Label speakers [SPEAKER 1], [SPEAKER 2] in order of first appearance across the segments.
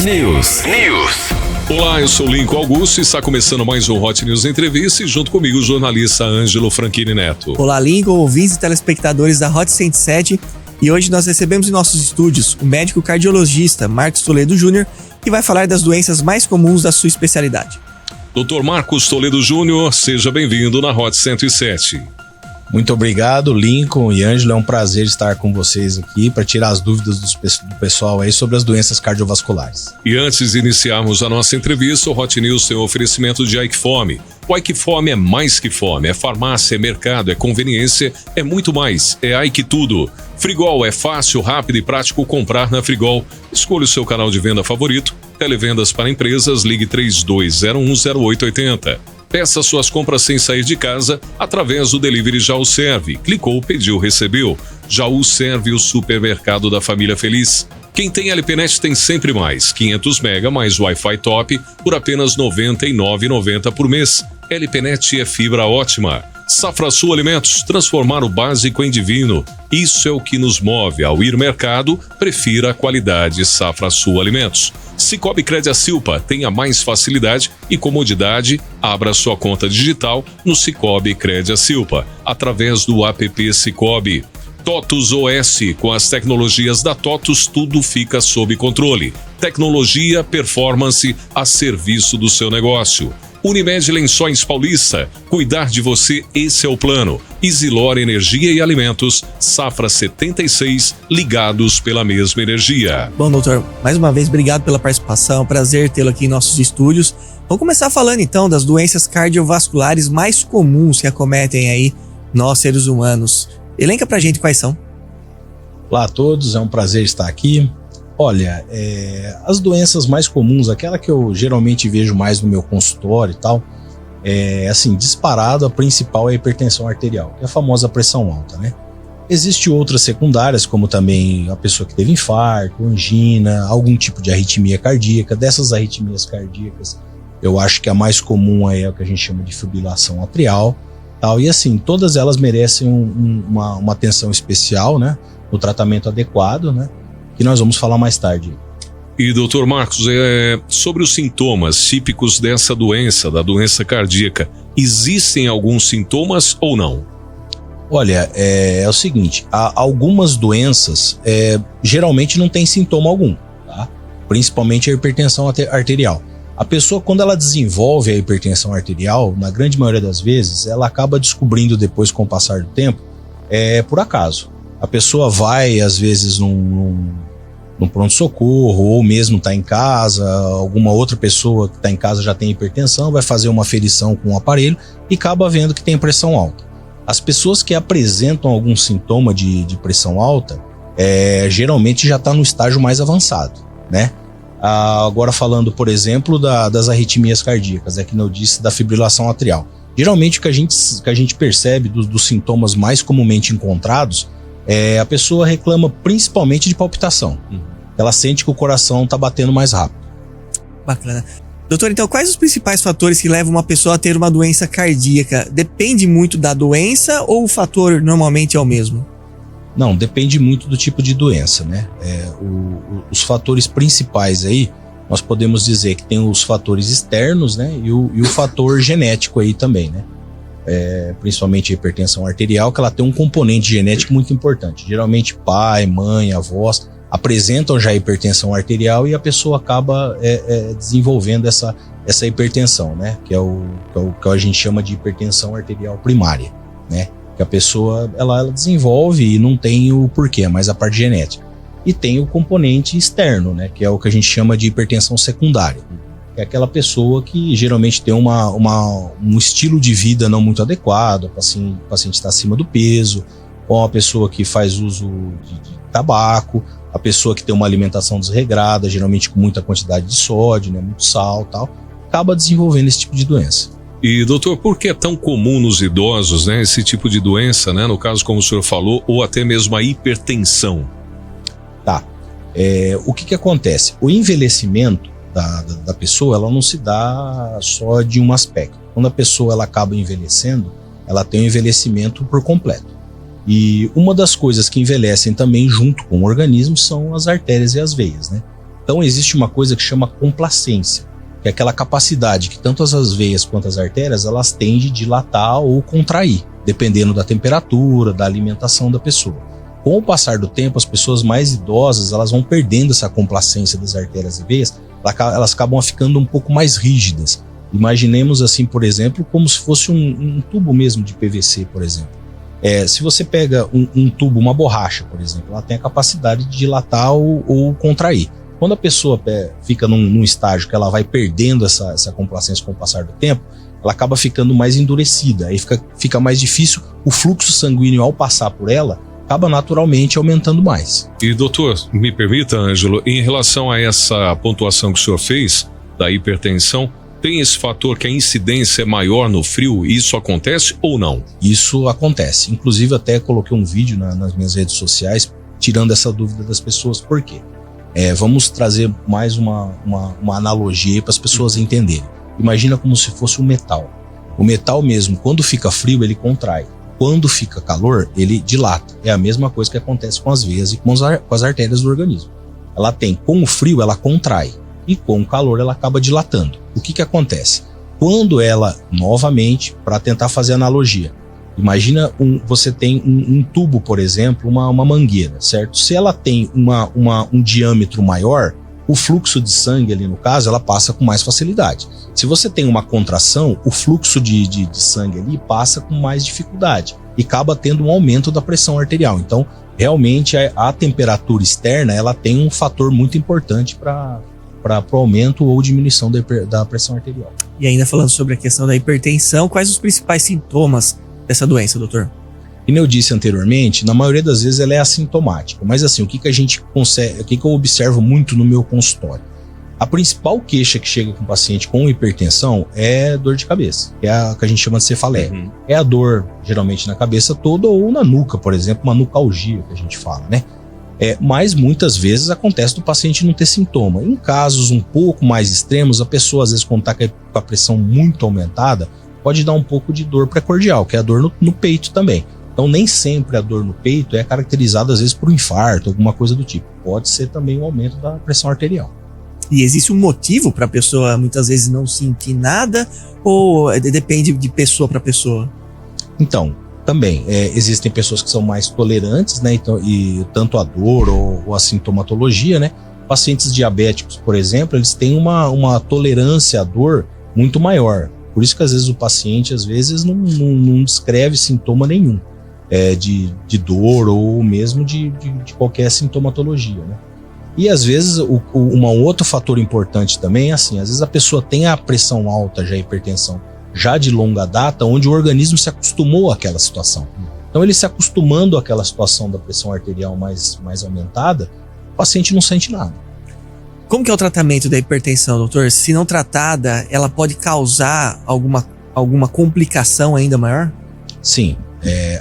[SPEAKER 1] News.
[SPEAKER 2] Olá, eu sou Lincoln Augusto e está começando mais um Hot News Entrevista e junto comigo o jornalista Ângelo Franchini Neto.
[SPEAKER 3] Olá, Lincoln, ouvintes e telespectadores da Hot 107, e hoje nós recebemos em nossos estúdios o médico cardiologista Marcos Toledo Júnior, que vai falar das doenças mais comuns da sua especialidade.
[SPEAKER 2] Dr. Marcos Toledo Júnior, seja bem-vindo na Hot 107.
[SPEAKER 4] Muito obrigado, Lincoln e Ângelo. É um prazer estar com vocês aqui para tirar as dúvidas do pessoal aí sobre as doenças cardiovasculares.
[SPEAKER 2] E antes de iniciarmos a nossa entrevista, o Hot News tem um oferecimento de Aiquefome. O Aiquefome é mais que fome, é farmácia, é mercado, é conveniência, é muito mais, é Aique tudo. Frigol é fácil, rápido e prático comprar na Frigol. Escolha o seu canal de venda favorito. Televendas para empresas, ligue 32010880. Peça suas compras sem sair de casa através do Delivery Jaú Serve. Clicou, pediu, recebeu. Jaú Serve, o supermercado da família feliz. Quem tem LPNet tem sempre mais. 500 MB mais Wi-Fi top por apenas R$ 99,90 por mês. LPNet é fibra ótima. Safra Sul Alimentos, transformar o básico em divino. Isso é o que nos move. Ao ir mercado, prefira a qualidade Safra Sul Alimentos. Cicobi Crediacilpa, tenha mais facilidade e comodidade. Abra sua conta digital no Cicobi Crediacilpa, através do app Cicobi. TOTUS OS, com as tecnologias da TOTUS, tudo fica sob controle. Tecnologia, performance a serviço do seu negócio. Unimed Lençóis Paulista, cuidar de você, esse é o plano. Isilor Energia e Alimentos, Safra 76, ligados pela mesma energia.
[SPEAKER 3] Bom, doutor, mais uma vez, obrigado pela participação, prazer tê-lo aqui em nossos estúdios. Vamos começar falando então das doenças cardiovasculares mais comuns que acometem aí nós, seres humanos. Elenca pra gente quais são.
[SPEAKER 4] Olá a todos, é um prazer estar aqui. Olha, as doenças mais comuns, aquela que eu geralmente vejo mais no meu consultório e tal, assim, disparado, a principal é a hipertensão arterial, que é a famosa pressão alta, né? Existem outras secundárias, como também a pessoa que teve infarto, angina, algum tipo de arritmia cardíaca. Dessas arritmias cardíacas, eu acho que a mais comum é o que a gente chama de fibrilação atrial, tal. E assim, todas elas merecem uma atenção especial, né? No tratamento adequado, né? Que nós vamos falar mais tarde.
[SPEAKER 2] E doutor Marcos, sobre os sintomas típicos dessa doença, da doença cardíaca, existem alguns sintomas ou não?
[SPEAKER 4] Olha, é o seguinte, algumas doenças geralmente não tem sintoma algum, tá? Principalmente a hipertensão arterial. A pessoa, quando ela desenvolve a hipertensão arterial, na grande maioria das vezes, ela acaba descobrindo depois, com o passar do tempo, por acaso. A pessoa vai, às vezes, num pronto-socorro, ou mesmo está em casa, alguma outra pessoa que está em casa já tem hipertensão, vai fazer uma aferição com o aparelho e acaba vendo que tem pressão alta. As pessoas que apresentam algum sintoma de pressão alta, geralmente já está no estágio mais avançado, né? Agora falando, por exemplo, das arritmias cardíacas, que eu disse da fibrilação atrial. Geralmente o que a gente percebe dos sintomas mais comumente encontrados, a pessoa reclama principalmente de palpitação. Ela sente que o coração está batendo mais rápido.
[SPEAKER 3] Bacana. Doutor, então quais os principais fatores que levam uma pessoa a ter uma doença cardíaca? Depende muito da doença ou o fator normalmente é o mesmo?
[SPEAKER 4] Não, depende muito do tipo de doença, né? Os fatores principais aí, nós podemos dizer que tem os fatores externos, né? E o fator genético aí também, né? Principalmente a hipertensão arterial, que ela tem um componente genético muito importante. Geralmente pai, mãe, avós apresentam já hipertensão arterial e a pessoa acaba desenvolvendo essa hipertensão, né? Que é o que a gente chama de hipertensão arterial primária, né? Que a pessoa ela desenvolve e não tem o porquê, mas a parte genética. E tem o componente externo, né? Que é o que a gente chama de hipertensão secundária. É aquela pessoa que geralmente tem um estilo de vida não muito adequado, o paciente está acima do peso, ou a pessoa que faz uso de tabaco, a pessoa que tem uma alimentação desregrada, geralmente com muita quantidade de sódio, né, muito sal e tal, acaba desenvolvendo esse tipo de doença.
[SPEAKER 2] E doutor, por que é tão comum nos idosos, né, esse tipo de doença, né, no caso como o senhor falou, ou até mesmo a hipertensão?
[SPEAKER 4] Tá, o que acontece? O envelhecimento da pessoa, ela não se dá só de um aspecto. Quando a pessoa ela acaba envelhecendo, ela tem um envelhecimento por completo. E uma das coisas que envelhecem também junto com o organismo são as artérias e as veias, né? Então existe uma coisa que chama complacência, que é aquela capacidade que tanto as veias quanto as artérias elas têm de dilatar ou contrair, dependendo da temperatura, da alimentação da pessoa. Com o passar do tempo, as pessoas mais idosas elas vão perdendo essa complacência das artérias e veias, elas acabam ficando um pouco mais rígidas. Imaginemos assim, por exemplo, como se fosse um tubo mesmo de PVC, por exemplo. Se você pega um tubo, uma borracha, por exemplo, ela tem a capacidade de dilatar ou contrair. Quando a pessoa fica num estágio que ela vai perdendo essa complacência com o passar do tempo, ela acaba ficando mais endurecida, aí fica mais difícil, o fluxo sanguíneo ao passar por ela acaba naturalmente aumentando mais.
[SPEAKER 2] E doutor, me permita, Ângelo, em relação a essa pontuação que o senhor fez da hipertensão, tem esse fator que a incidência é maior no frio, e isso acontece ou não?
[SPEAKER 4] Isso acontece, inclusive até coloquei um vídeo nas minhas redes sociais tirando essa dúvida das pessoas, por quê? Vamos trazer mais uma analogia para as pessoas entenderem. Imagina como se fosse um metal. O metal mesmo, quando fica frio, ele contrai. Quando fica calor, ele dilata. É a mesma coisa que acontece com as veias e com as artérias do organismo. Com o frio, ela contrai. E com o calor, ela acaba dilatando. O que acontece? Quando ela, novamente, para tentar fazer analogia, imagina você tem um tubo, por exemplo, uma mangueira, certo? Se ela tem um diâmetro maior, o fluxo de sangue ali no caso, ela passa com mais facilidade. Se você tem uma contração, o fluxo de sangue ali passa com mais dificuldade e acaba tendo um aumento da pressão arterial. Então, realmente, a temperatura externa, ela tem um fator muito importante para o aumento ou diminuição da pressão arterial.
[SPEAKER 3] E ainda falando sobre a questão da hipertensão, quais os principais sintomas dessa doença, doutor?
[SPEAKER 4] Como eu disse anteriormente, na maioria das vezes ela é assintomática, mas assim, o que a gente consegue, o que eu observo muito no meu consultório? A principal queixa que chega com o paciente com hipertensão é dor de cabeça, que é a que a gente chama de cefaleia. É a dor, geralmente, na cabeça toda ou na nuca, por exemplo, uma nucalgia que a gente fala, né? Mas muitas vezes acontece do paciente não ter sintoma. Em casos um pouco mais extremos, a pessoa às vezes quando está com a pressão muito aumentada, pode dar um pouco de dor precordial, que é a dor no peito também. Então nem sempre a dor no peito é caracterizada às vezes por um infarto, alguma coisa do tipo. Pode ser também um aumento da pressão arterial.
[SPEAKER 3] E existe um motivo para a pessoa muitas vezes não sentir nada ou depende de pessoa para pessoa?
[SPEAKER 4] Então, também existem pessoas que são mais tolerantes, né? Então, e tanto a dor ou a sintomatologia, né? Pacientes diabéticos, por exemplo, eles têm uma tolerância à dor muito maior. Por isso que às vezes o paciente às vezes não descreve sintoma nenhum de dor ou mesmo de qualquer sintomatologia, né? E às vezes um outro fator importante também é assim, às vezes a pessoa tem a pressão alta, já a hipertensão, já de longa data, onde o organismo se acostumou àquela situação. Então ele se acostumando àquela situação da pressão arterial mais aumentada, o paciente não sente nada.
[SPEAKER 3] Como que é o tratamento da hipertensão, doutor? Se não tratada, ela pode causar alguma complicação ainda maior?
[SPEAKER 4] Sim,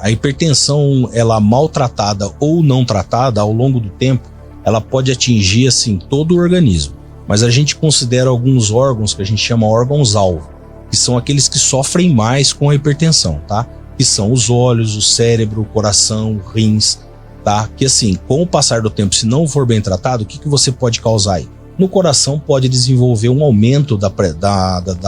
[SPEAKER 4] a hipertensão, ela maltratada ou não tratada ao longo do tempo, ela pode atingir assim todo o organismo. Mas a gente considera alguns órgãos que a gente chama órgãos-alvo, que são aqueles que sofrem mais com a hipertensão, tá? Que são os olhos, o cérebro, o coração, rins, tá? Que assim, com o passar do tempo, se não for bem tratado, o que você pode causar aí? No coração pode desenvolver um aumento da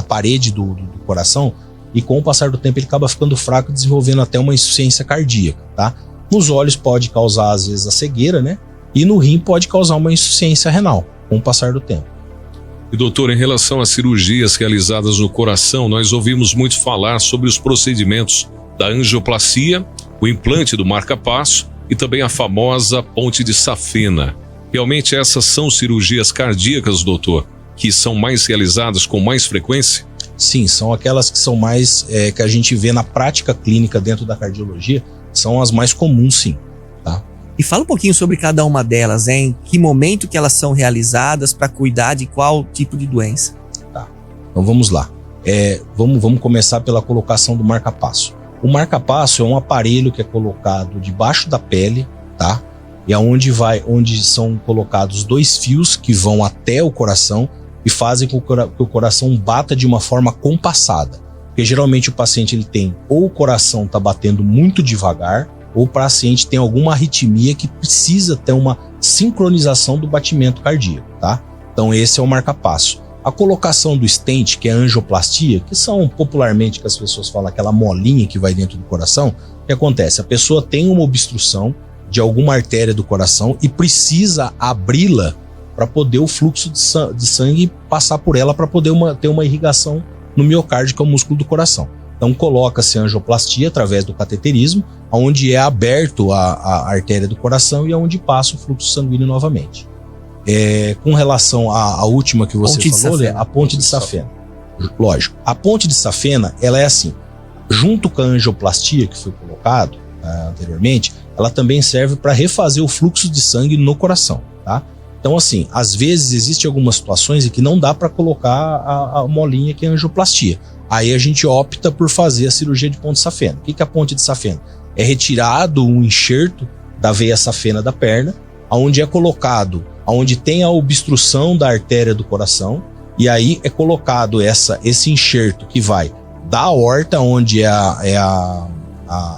[SPEAKER 4] parede do coração e com o passar do tempo ele acaba ficando fraco, desenvolvendo até uma insuficiência cardíaca, tá? Nos olhos pode causar às vezes a cegueira, né? E no rim pode causar uma insuficiência renal com o passar do tempo.
[SPEAKER 2] E doutor, em relação às cirurgias realizadas no coração, nós ouvimos muito falar sobre os procedimentos da angioplastia, o implante do marca-passo e também a famosa ponte de safena. Realmente essas são cirurgias cardíacas, doutor, que são mais realizadas com mais frequência?
[SPEAKER 4] Sim, são aquelas que são mais, que a gente vê na prática clínica dentro da cardiologia, são as mais comuns, sim, tá?
[SPEAKER 3] E fala um pouquinho sobre cada uma delas, em que momento que elas são realizadas para cuidar de qual tipo de doença.
[SPEAKER 4] Tá, então vamos lá. Vamos começar pela colocação do marca-passo. O marca-passo é um aparelho que é colocado debaixo da pele, tá? E onde são colocados 2 fios que vão até o coração e fazem com que o coração bata de uma forma compassada. Porque geralmente o paciente ele tem ou o coração está batendo muito devagar ou o paciente tem alguma arritmia que precisa ter uma sincronização do batimento cardíaco, tá? Então esse é o marca-passo. A colocação do stent, que é a angioplastia, que são popularmente, que as pessoas falam, aquela molinha que vai dentro do coração, o que acontece? A pessoa tem uma obstrução de alguma artéria do coração e precisa abri-la para poder o fluxo de sangue passar por ela, para poder ter uma irrigação no miocárdio, que é o músculo do coração. Então coloca-se a angioplastia através do cateterismo, onde é aberto a artéria do coração e onde passa o fluxo sanguíneo novamente. Com relação à última que você falou, a ponte de safena. Lógico, a ponte de safena, ela é assim, junto com a angioplastia que foi colocado anteriormente, ela também serve para refazer o fluxo de sangue no coração, tá? Então assim, às vezes existem algumas situações em que não dá para colocar a molinha que é a angioplastia. Aí a gente opta por fazer a cirurgia de ponte de safena. O que é a ponte de safena? É retirado um enxerto da veia safena da perna, onde é colocado, onde tem a obstrução da artéria do coração, e aí é colocado esse enxerto que vai da aorta, onde é a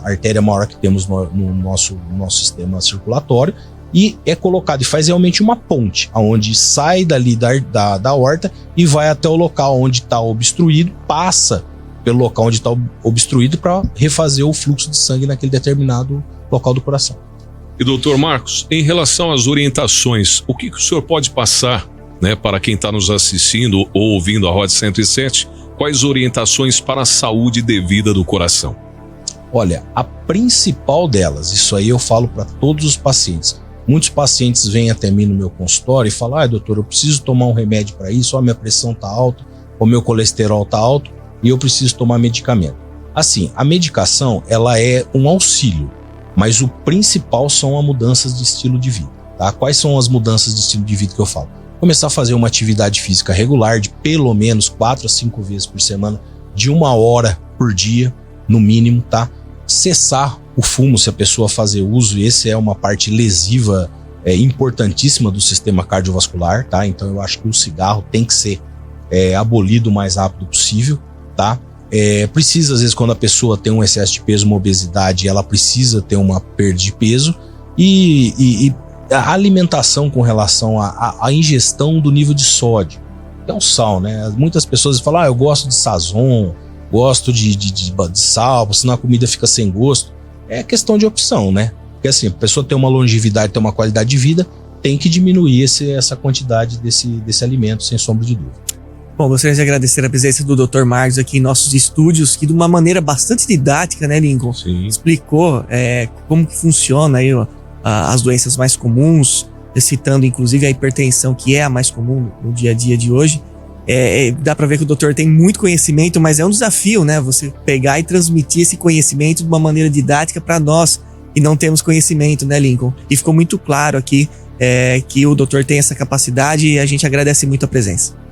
[SPEAKER 4] artéria maior que temos no nosso sistema circulatório, e é colocado e faz realmente uma ponte, onde sai dali da aorta e vai até o local onde está obstruído, passa pelo local onde está obstruído para refazer o fluxo de sangue naquele determinado local do coração.
[SPEAKER 2] E doutor Marcos, em relação às orientações, o que o senhor pode passar, né, para quem está nos assistindo ou ouvindo a Rota 107, quais orientações para a saúde devida do coração?
[SPEAKER 4] Olha, a principal delas, isso aí eu falo para todos os pacientes. Muitos pacientes vêm até mim no meu consultório e falam: doutor, eu preciso tomar um remédio para isso, minha pressão está alta, o meu colesterol está alto e eu preciso tomar medicamento. Assim, a medicação, ela é um auxílio, mas o principal são as mudanças de estilo de vida, tá? Quais são as mudanças de estilo de vida que eu falo? Começar a fazer uma atividade física regular de pelo menos 4 a 5 vezes por semana, de 1 hora por dia, no mínimo, tá? Cessar o fumo, se a pessoa fazer uso, essa é uma parte lesiva importantíssima do sistema cardiovascular, tá? Então eu acho que o cigarro tem que ser abolido o mais rápido possível, tá? Precisa, às vezes, quando a pessoa tem um excesso de peso, uma obesidade, ela precisa ter uma perda de peso, e a alimentação com relação à ingestão do nível de sódio, que é o sal, né? Muitas pessoas falam: eu gosto de sazon, gosto de sal, senão a comida fica sem gosto. É questão de opção, né? Porque assim, a pessoa tem uma longevidade, tem uma qualidade de vida, tem que diminuir essa quantidade desse alimento, sem sombra de dúvida.
[SPEAKER 3] Bom, gostaria de agradecer a presença do Dr. Marcos aqui em nossos estúdios, que de uma maneira bastante didática, né, Lincoln?
[SPEAKER 2] Sim.
[SPEAKER 3] Explicou como que funciona aí, as doenças mais comuns, citando inclusive a hipertensão, que é a mais comum no dia a dia de hoje. Dá para ver que o doutor tem muito conhecimento, mas é um desafio, né? Você pegar e transmitir esse conhecimento de uma maneira didática para nós que não temos conhecimento, né, Lincoln? E ficou muito claro aqui que o doutor tem essa capacidade e a gente agradece muito a presença.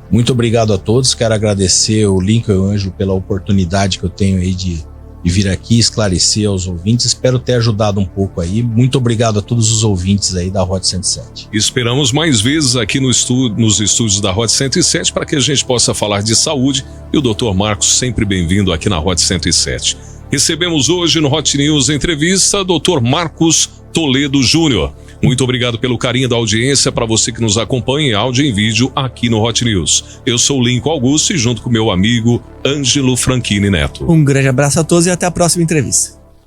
[SPEAKER 4] Muito obrigado a todos, quero agradecer o Lincoln e o Ângelo pela oportunidade que eu tenho aí de vir aqui esclarecer aos ouvintes. Espero ter ajudado um pouco aí. Muito obrigado a todos os ouvintes aí da Rota 107.
[SPEAKER 2] Esperamos mais vezes aqui nos estúdios da Rota 107 para que a gente possa falar de saúde, e o Dr. Marcos sempre bem-vindo aqui na Rota 107. Recebemos hoje no Hot News entrevista Dr. Marcos Toledo Júnior. Muito obrigado pelo carinho da audiência, para você que nos acompanha em áudio e em vídeo aqui no Hot News. Eu sou o Lincoln Augusto e junto com meu amigo Ângelo Franchini Neto.
[SPEAKER 3] Um grande abraço a todos e até a próxima entrevista.